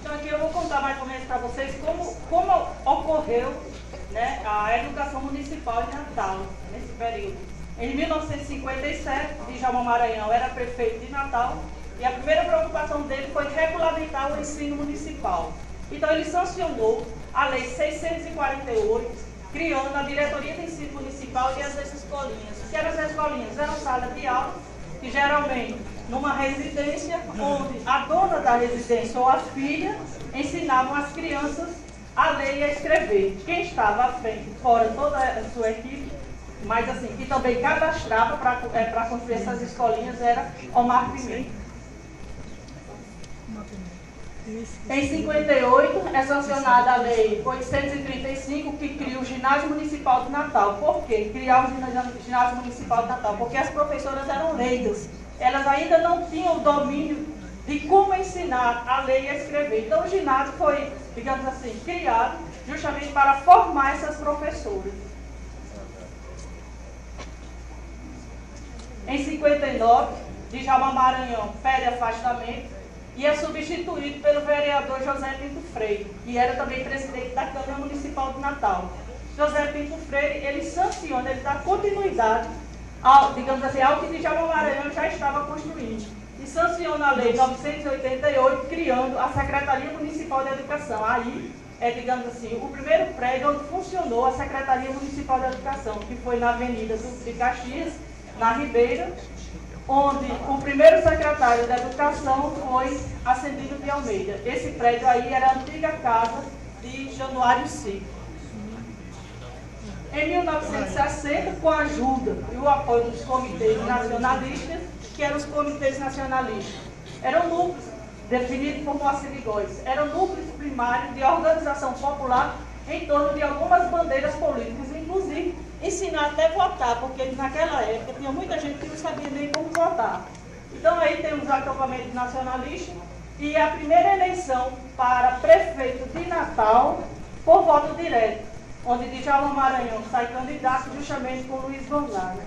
Então aqui eu vou contar mais ou menos para vocês como ocorreu, né, a educação municipal em Natal, nesse período. Em 1957, Djalma Maranhão era prefeito de Natal e a primeira preocupação dele foi regulamentar o ensino municipal. Então ele sancionou a Lei 648, criando a Diretoria de Ensino Municipal e as escolinhas. O que eram as escolinhas? Eram salas de aula, que geralmente numa residência, onde a dona da residência ou a filha ensinavam as crianças a ler e a escrever. Quem estava à frente, fora toda a sua equipe, mas assim, que também cadastrava para construir essas escolinhas, era Omar Pimenta. Em 58 é sancionada a Lei 835, que cria o Ginásio Municipal de Natal. Por quê? Criar o Ginásio Municipal de Natal? Porque as professoras eram leigas. Elas ainda não tinham o domínio de como ensinar a ler e a escrever. Então o ginásio foi, digamos assim, criado justamente para formar essas professoras. Em 59, Djalma Maranhão pede afastamento e é substituído pelo vereador José Pinto Freire, que era também presidente da Câmara Municipal de Natal. José Pinto Freire, ele sanciona, ele dá continuidade ao, digamos assim, ao que Djalma Maranhão já estava construindo. E sanciona a Lei 988, criando a Secretaria Municipal de Educação. Aí é, digamos assim, o primeiro prédio onde funcionou a Secretaria Municipal de Educação, que foi na Avenida Duque de Caxias, na Ribeira, onde o primeiro secretário da Educação foi Ascendido de Almeida. Esse prédio aí era a antiga casa de Januário Cid. Em 1960, com a ajuda e o apoio dos comitês nacionalistas, que eram os comitês nacionalistas, eram núcleos definidos por Moacir de Góes, eram núcleos primários de organização popular em torno de algumas bandeiras políticas, inclusive ensinar até votar, porque naquela época tinha muita gente que não sabia nem como votar. Então aí temos o acampamento nacionalista e a primeira eleição para prefeito de Natal por voto direto, onde Djalma Maranhão sai candidato justamente com Luiz Gonzaga.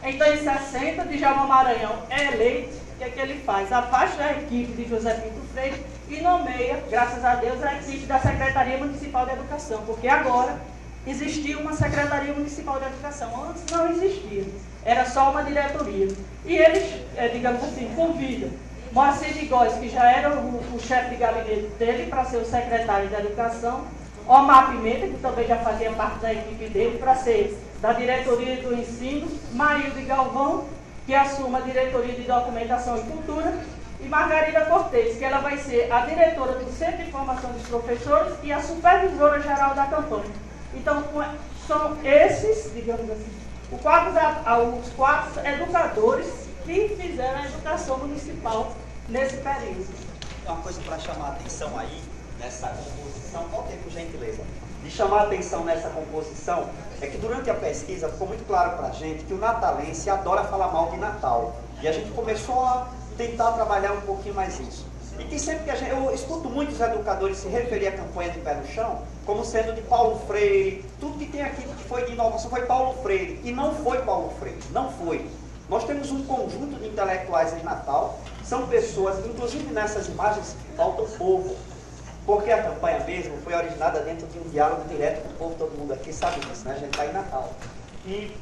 Então em 60, Djalma Maranhão é eleito. O que é que ele faz? Afasta a equipe de José Pinto Freire e nomeia, graças a Deus, a equipe da Secretaria Municipal de Educação, porque agora existia uma Secretaria Municipal de Educação, antes não existia, era só uma diretoria. E eles, digamos assim, convidam Moacir de Góes, que já era o chefe de gabinete dele, para ser o secretário de Educação, Omar Pimenta, que também já fazia parte da equipe dele, para ser da diretoria do ensino, Maílde Galvão, que assuma a diretoria de documentação e cultura, e Margarida Cortez, que ela vai ser a diretora do Centro de Formação dos Professores e a supervisora geral da campanha. Então, são esses, digamos assim, os quatro educadores que fizeram a educação municipal nesse período. Uma coisa para chamar a atenção aí, nessa composição, qual tempo, por gentileza? De chamar a atenção nessa composição, é que durante a pesquisa ficou muito claro para a gente que o natalense adora falar mal de Natal. E a gente começou a tentar trabalhar um pouquinho mais isso. E que sempre que eu escuto muitos educadores se referir à campanha de Pé no Chão como sendo de Paulo Freire, tudo que tem aqui que foi de inovação foi Paulo Freire. E não foi Paulo Freire, não foi. Nós temos um conjunto de intelectuais em Natal, são pessoas, inclusive nessas imagens, falta o povo. Porque a campanha mesmo foi originada dentro de um diálogo direto com o povo, todo mundo aqui sabe disso, né? A gente está em Natal. E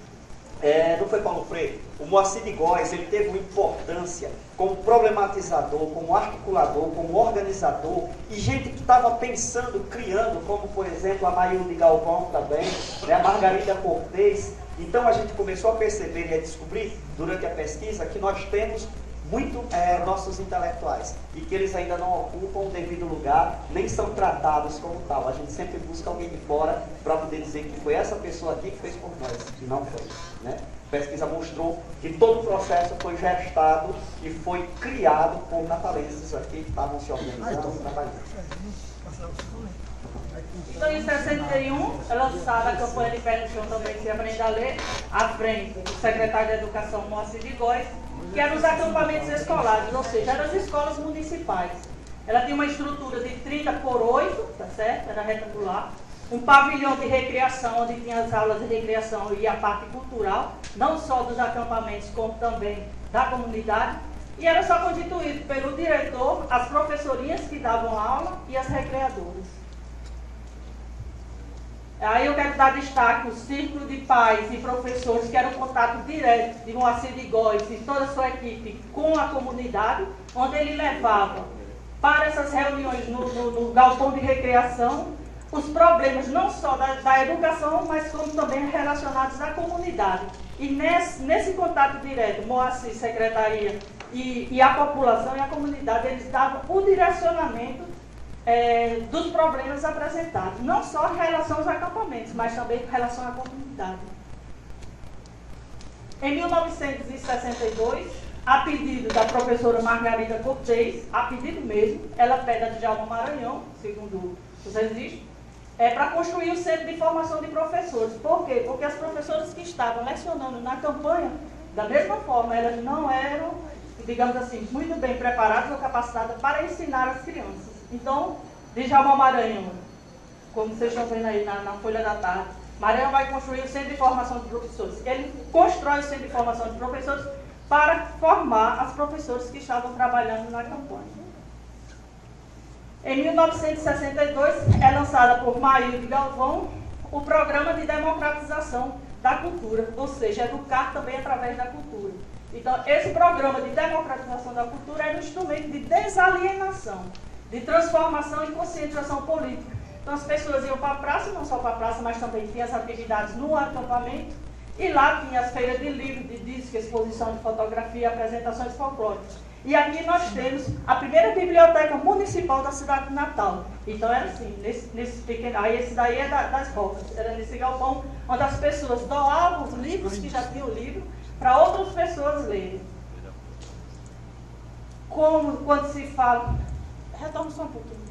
não foi Paulo Freire. O Moacir de Góes, ele teve uma importância como problematizador, como articulador, como organizador, e gente que estava pensando, criando, como por exemplo a Maílde Galvão também, né? A Margarida Cortez. Então a gente começou a perceber e a descobrir, durante a pesquisa, que nós temos muito nossos intelectuais e que eles ainda não ocupam o devido lugar, nem são tratados como tal. A gente sempre busca alguém de fora para poder dizer que foi essa pessoa aqui que fez por nós, e não foi, né? A pesquisa mostrou que todo o processo foi gestado e foi criado por natalenses aqui que estavam se organizando e trabalhando. Então, em 61, é lançada a campanha de Pé no Chão também, que aprende a ler, à frente do secretário de Educação, Moacir de Góes, que eram os acampamentos escolares, ou seja, eram as escolas municipais. Ela tinha uma estrutura de 30 por 8, tá certo? Era retangular. Um pavilhão de recreação, onde tinha as aulas de recreação e a parte cultural, não só dos acampamentos, como também da comunidade. E era só constituído pelo diretor, as professorinhas que davam aula e as recreadoras. Aí eu quero dar destaque ao círculo de pais e professores, que era um contato direto de Moacir de Góes e toda a sua equipe com a comunidade, onde ele levava para essas reuniões no galpão de recreação os problemas não só da educação, mas como também relacionados à comunidade. E nesse contato direto, Moacir, secretaria e a população e a comunidade, eles davam o direcionamento dos problemas apresentados, não só em relação aos acampamentos, mas também em relação à comunidade. Em 1962, a pedido da professora Margarida Cortez, a pedido mesmo, ela pede a Djalma Maranhão, segundo os registros, para construir o Centro de Formação de Professores. Por quê? Porque as professoras que estavam lecionando na campanha, da mesma forma, elas não eram, digamos assim, muito bem preparadas ou capacitadas para ensinar as crianças. Então, Djalma Maranhão, como vocês estão vendo aí na folha da tarde, Maranhão vai construir o Centro de Formação de Professores. Ele constrói o Centro de Formação de Professores para formar as professoras que estavam trabalhando na campanha. Em 1962, é lançada por Maílde Galvão o Programa de Democratização da Cultura, ou seja, educar também através da cultura. Então, esse programa de democratização da cultura era um instrumento de desalienação, de transformação e conscientização política. Então, as pessoas iam para a praça, não só para a praça, mas também tinha as atividades no acampamento, e lá tinha as feiras de livro, de disco, exposição de fotografia, apresentações folclóricas. E aqui nós temos a primeira biblioteca municipal da cidade de Natal. Então era assim, nesse pequeno. Aí esse daí é das rocas, era nesse galpão onde as pessoas doavam os livros que já tinham livro para outras pessoas lerem. Como quando se fala. Retorno só um pouquinho.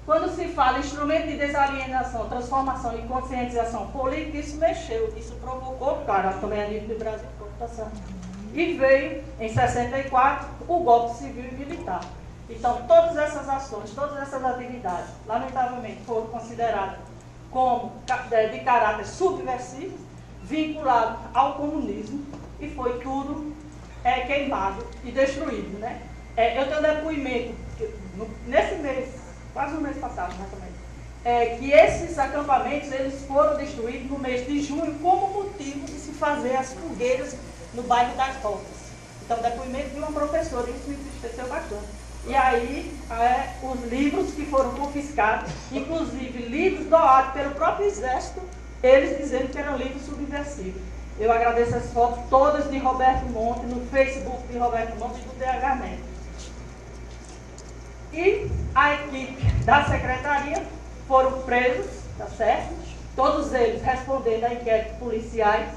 Quando se fala instrumento de desalienação, transformação e conscientização política, isso mexeu, isso provocou, cara, também a nível do Brasil, e veio, em 64, o golpe civil e militar. Então, todas essas ações, todas essas atividades, lamentavelmente, foram consideradas como de caráter subversivo, vinculado ao comunismo, e foi tudo queimado e destruído, né? Eu tenho depoimento, nesse mês, quase um mês passado, mais ou menos, que esses acampamentos eles foram destruídos no mês de junho como motivo de se fazer as fogueiras no bairro das Rocas. Então, depoimento de uma professora, isso me entristeceu bastante. E aí, os livros que foram confiscados, inclusive livros doados pelo próprio Exército, eles dizendo que eram livros subversivos. Eu agradeço as fotos todas de Roberto Monte, no Facebook de Roberto Monte e do DH Neto. E a equipe da secretaria foram presos, tá certo? Todos eles respondendo a inquéritos policiais,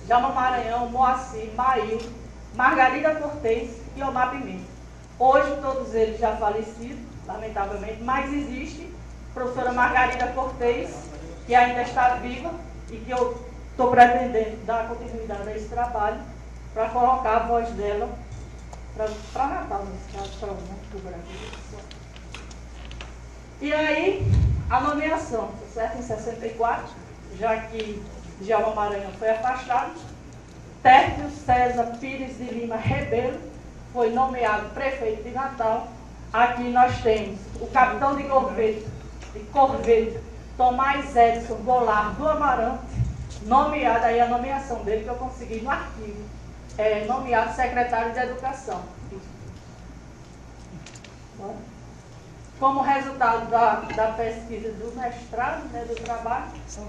Djalma Maranhão, Moacir, Maílde, Margarida Cortez e Omar Pimenta. Hoje todos eles já falecidos, lamentavelmente, mas existe a professora Margarida Cortez, que ainda está viva e que eu estou pretendendo dar continuidade a esse trabalho para colocar a voz dela para Natal, nesse caso, para o Brasil. E aí, a nomeação, tá certo? Em 64, já que Djalma Maranhão foi afastado, Tércio César Pires de Lima Rebelo foi nomeado prefeito de Natal. Aqui nós temos o capitão de corvete Tomás Edson Goulart do Amarante, nomeado, aí a nomeação dele que eu consegui no arquivo, nomeado secretário de Educação. Como resultado da pesquisa do mestrado, né, do trabalho. Só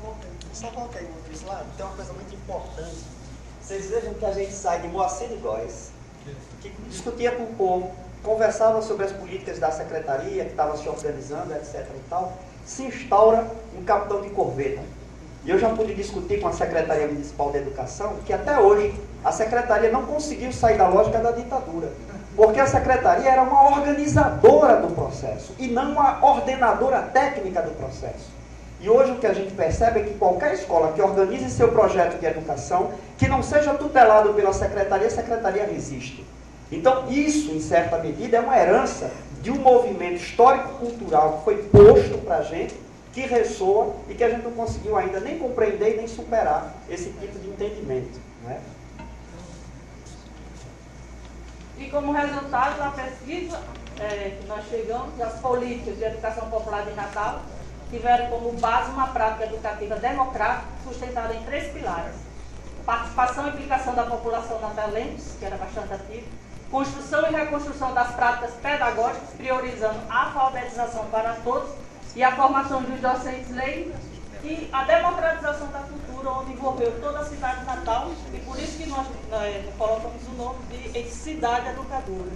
volta aí, Motriz, lá tem uma coisa muito importante. Vocês vejam que a gente sai de Moacir de Góes, que discutia com o povo, conversava sobre as políticas da secretaria, que estava se organizando, etc. e tal, se instaura um capitão de corveta. E eu já pude discutir com a Secretaria Municipal de Educação, que até hoje a secretaria não conseguiu sair da lógica da ditadura. Porque a secretaria era uma organizadora do processo e não uma ordenadora técnica do processo. E hoje o que a gente percebe é que qualquer escola que organize seu projeto de educação, que não seja tutelado pela secretaria, a secretaria resiste. Então isso, em certa medida, é uma herança de um movimento histórico-cultural que foi posto para a gente, que ressoa e que a gente não conseguiu ainda nem compreender e nem superar esse tipo de entendimento, né? E como resultado da pesquisa que nós chegamos, as políticas de educação popular de Natal tiveram como base uma prática educativa democrática sustentada em 3 pilares: participação e implicação da população natalense, que era bastante ativa, construção e reconstrução das práticas pedagógicas, priorizando a alfabetização para todos e a formação dos docentes leigos, e a democratização da cultura, onde envolveu toda a cidade de Natal, e por isso que nós colocamos o nome de cidade educadora.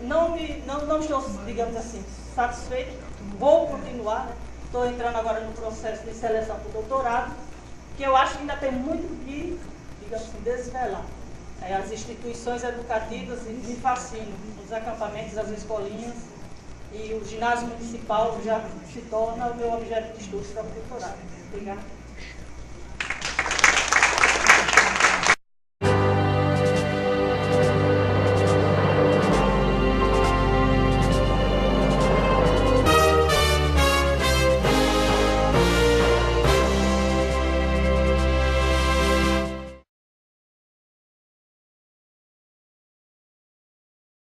Não estou, digamos assim, satisfeito, vou continuar, né? Estou entrando agora no processo de seleção para o doutorado, que eu acho que ainda tem muito que, digamos assim, desvelar. As instituições educativas me fascinam, os acampamentos, as escolinhas, e o ginásio municipal já se torna o meu objeto de estudo para o doutorado. Obrigada.